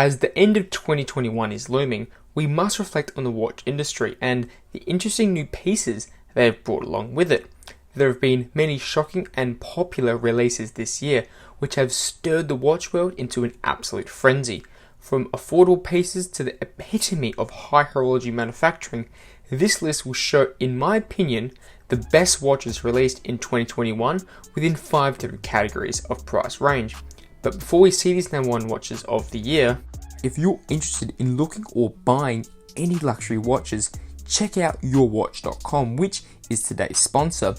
As the end of 2021 is looming, we must reflect on the watch industry and the interesting new pieces they have brought along with it. There have been many shocking and popular releases this year, which have stirred the watch world into an absolute frenzy. From affordable pieces to the epitome of high horology manufacturing, this list will show, in my opinion, the best watches released in 2021 within 5 different categories of price range. But before we see these #1 watches of the year, if you're interested in looking or buying any luxury watches, check out yourwatch.com, which is today's sponsor.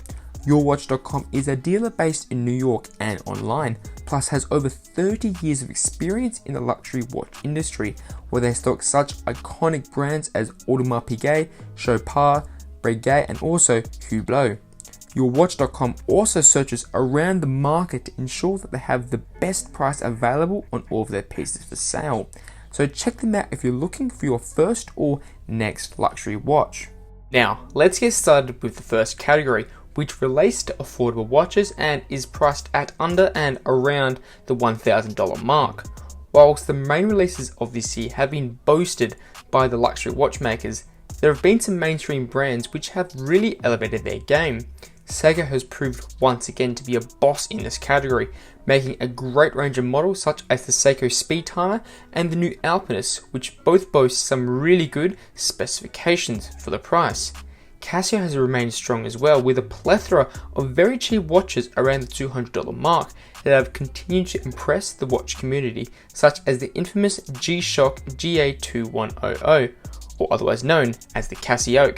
Yourwatch.com is a dealer based in New York and online, plus has over 30 years of experience in the luxury watch industry, where they stock such iconic brands as Audemars Piguet, Chopard, Breguet, and also Hublot. Yourwatch.com also searches around the market to ensure that they have the best price available on all of their pieces for sale. So check them out if you're looking for your first or next luxury watch. Now, let's get started with the first category, which relates to affordable watches and is priced at under and around the $1,000 mark. Whilst the main releases of this year have been boasted by the luxury watchmakers, there have been some mainstream brands which have really elevated their game. Seiko has proved once again to be a boss in this category, making a great range of models such as the Seiko Speed Timer and the new Alpinist, which both boast some really good specifications for the price. Casio has remained strong as well, with a plethora of very cheap watches around the $200 mark that have continued to impress the watch community, such as the infamous G-Shock GA2100, or otherwise known as the Casio.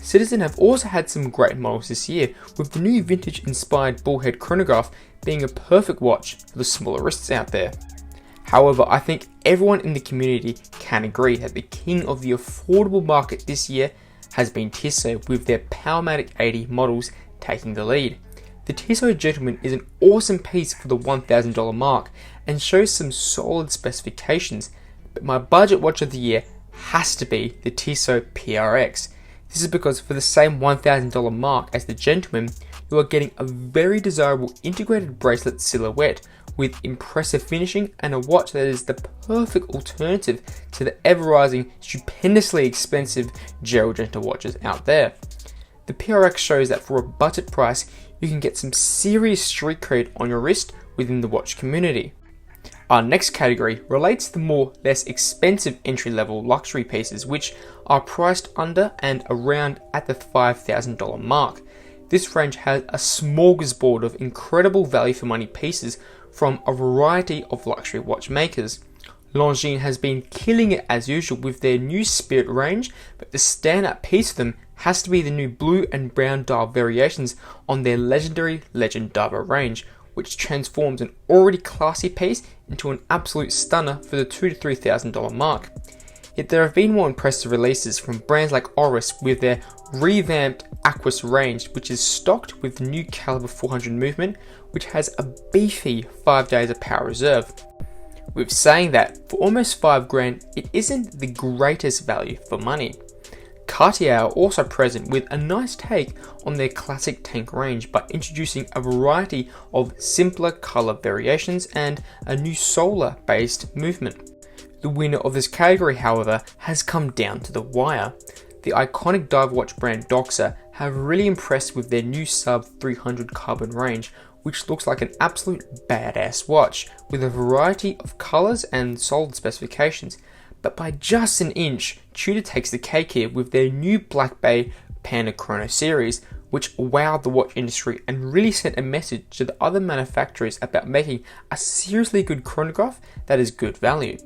Citizen have also had some great models this year, with the new vintage-inspired bullhead chronograph being a perfect watch for the smaller wrists out there. However, I think everyone in the community can agree that the king of the affordable market this year has been Tissot, with their powermatic 80 models taking the lead. The Tissot Gentleman is an awesome piece for the $1,000 mark and shows some solid specifications, but my budget watch of the year has to be the Tissot PRX. This is because for the same $1,000 mark as the Gentleman, you are getting a very desirable integrated bracelet silhouette with impressive finishing and a watch that is the perfect alternative to the ever-rising, stupendously expensive Gerald Genta watches out there. The PRX shows that for a budget price, you can get some serious street cred on your wrist within the watch community. Our next category relates to the more less expensive entry-level luxury pieces, which are priced under and around at the $5,000 mark. This range has a smorgasbord of incredible value for money pieces from a variety of luxury watchmakers. Longines has been killing it as usual with their new Spirit range, but the standout piece for them has to be the new blue and brown dial variations on their legendary Legend Diver range, which transforms an already classy piece into an absolute stunner for the $2,000 to $3,000 mark. Yet there have been more impressive releases from brands like Oris with their revamped Aquis range, which is stocked with the new Caliber 400 movement, which has a beefy 5 days of power reserve. With saying that, for almost $5,000, it isn't the greatest value for money. Cartier are also present with a nice take on their classic tank range by introducing a variety of simpler color variations and a new solar based movement. The winner of this category, however, has come down to the wire. The iconic dive watch brand Doxa have really impressed with their new sub 300 carbon range, which looks like an absolute badass watch with a variety of colors and solid specifications. But by just an inch, Tudor takes the cake here with their new Black Bay Panda Chrono series, which wowed the watch industry and really sent a message to the other manufacturers about making a seriously good chronograph that is good value.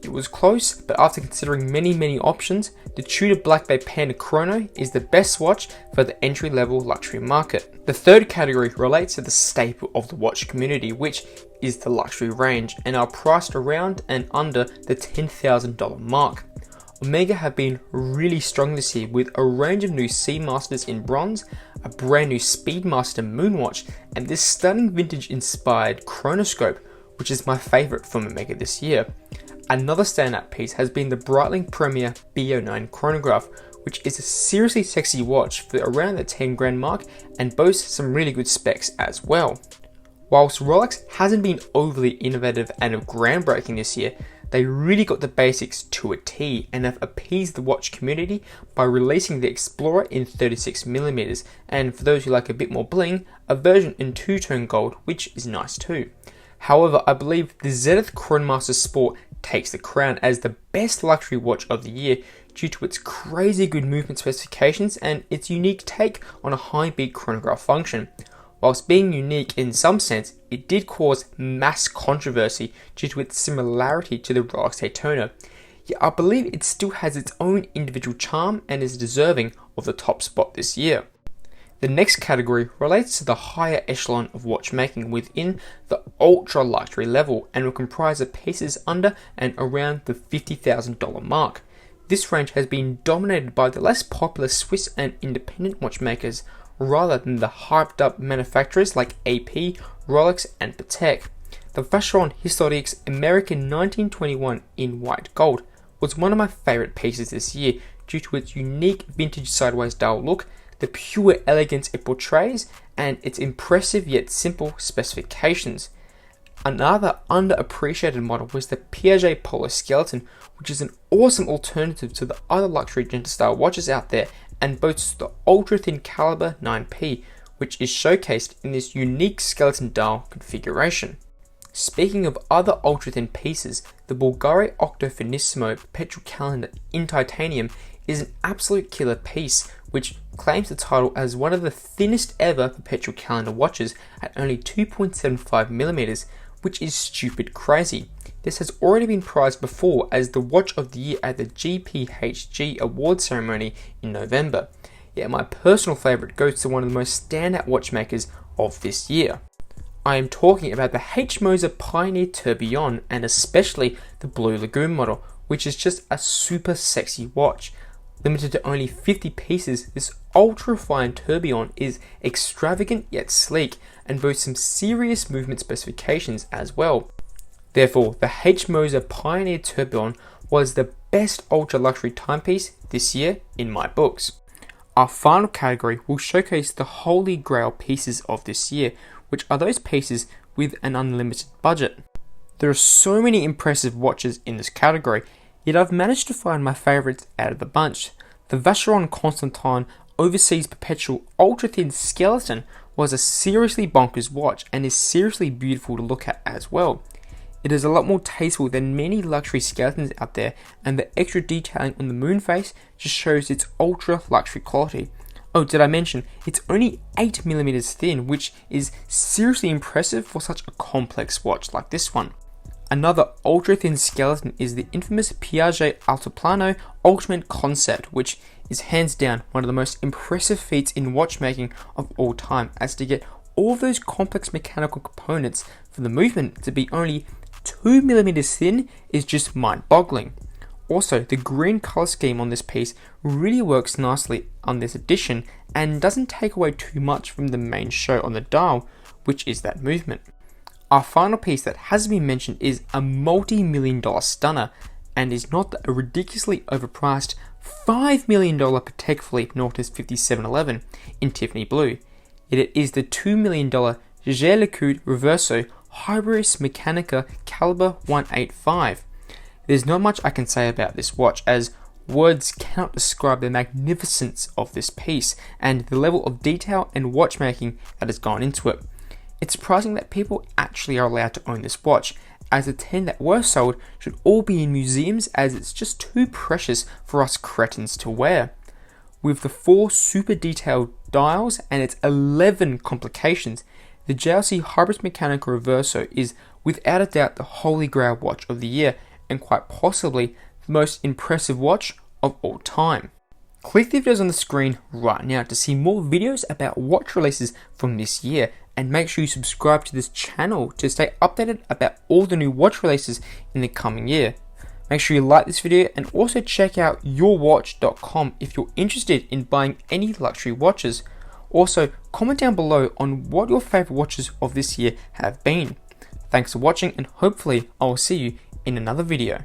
It was close, but after considering many options, the Tudor Black Bay Panda Chrono is the best watch for the entry-level luxury market. The third category relates to the staple of the watch community, which is the luxury range, and are priced around and under the $10,000 mark. Omega have been really strong this year with a range of new Seamasters in bronze, a brand new Speedmaster Moonwatch, and this stunning vintage-inspired chronoscope, which is my favourite from Omega this year. Another standout piece has been the Breitling Premier B09 chronograph, which is a seriously sexy watch for around the $10,000 mark and boasts some really good specs as well. Whilst Rolex hasn't been overly innovative and groundbreaking this year, they really got the basics to a T and have appeased the watch community by releasing the Explorer in 36mm, and for those who like a bit more bling, a version in two-tone gold, which is nice too. However, I believe the Zenith Chronomaster Sport takes the crown as the best luxury watch of the year due to its crazy good movement specifications and its unique take on a high-beat chronograph function. Whilst being unique in some sense, it did cause mass controversy due to its similarity to the Rolex Daytona. Yet I believe it still has its own individual charm and is deserving of the top spot this year. The next category relates to the higher echelon of watchmaking within the ultra luxury level and will comprise of pieces under and around the $50,000 mark. This range has been dominated by the less popular Swiss and independent watchmakers rather than the hyped up manufacturers like AP, Rolex and Patek. The Vacheron Historiques American 1921 in white gold was one of my favourite pieces this year due to its unique vintage sideways dial look, the pure elegance it portrays, and its impressive yet simple specifications. Another underappreciated model was the Piaget Polo Skeleton, which is an awesome alternative to the other luxury gentle style watches out there and boasts the ultra thin caliber 9P, which is showcased in this unique skeleton dial configuration. Speaking of other ultra thin pieces, the Bulgari Octo Finissimo Perpetual Calendar in titanium is an absolute killer piece, which claims the title as one of the thinnest ever perpetual calendar watches at only 2.75mm, which is stupid crazy. This has already been prized before as the watch of the year at the GPHG award ceremony in November. Yet my personal favourite goes to one of the most standout watchmakers of this year. I am talking about the H. Moser Pioneer Tourbillon and especially the Blue Lagoon model, which is just a super sexy watch. Limited to only 50 pieces, this ultra-fine tourbillon is extravagant yet sleek and boasts some serious movement specifications as well. Therefore, the H. Moser Pioneer Tourbillon was the best ultra-luxury timepiece this year in my books. Our final category will showcase the holy grail pieces of this year, which are those pieces with an unlimited budget. There are so many impressive watches in this category, yet I've managed to find my favourites out of the bunch. The Vacheron Constantin Overseas Perpetual Ultra Thin Skeleton was a seriously bonkers watch and is seriously beautiful to look at as well. It is a lot more tasteful than many luxury skeletons out there, and the extra detailing on the moon face just shows its ultra luxury quality. Oh, did I mention, it's only 8mm thin, which is seriously impressive for such a complex watch like this one. Another ultra thin skeleton is the infamous Piaget Altiplano Ultimate Concept, which is hands down one of the most impressive feats in watchmaking of all time, as to get all those complex mechanical components for the movement to be only 2mm thin is just mind-boggling. Also, the green color scheme on this piece really works nicely on this edition and doesn't take away too much from the main show on the dial, which is that movement. Our final piece that hasn't been mentioned is a multi-million-dollar stunner and is not a ridiculously overpriced $5 million Patek Philippe Nautilus 5711 in Tiffany blue. It is the $2 million Jaeger-LeCoultre Reverso Hybris Mechanica Caliber 185. There's not much I can say about this watch, as words cannot describe the magnificence of this piece and the level of detail and watchmaking that has gone into it. It's surprising that people actually are allowed to own this watch, as the 10 that were sold should all be in museums, as it's just too precious for us cretins to wear. With the 4 super detailed dials and its 11 complications, the JLC Hybris Mechanica Reverso is without a doubt the holy grail watch of the year and quite possibly the most impressive watch of all time. Click the videos on the screen right now to see more videos about watch releases from this year, and make sure you subscribe to this channel to stay updated about all the new watch releases in the coming year. Make sure you like this video and also check out yourwatch.com if you're interested in buying any luxury watches. Also, comment down below on what your favourite watches of this year have been. Thanks for watching, and hopefully I will see you in another video.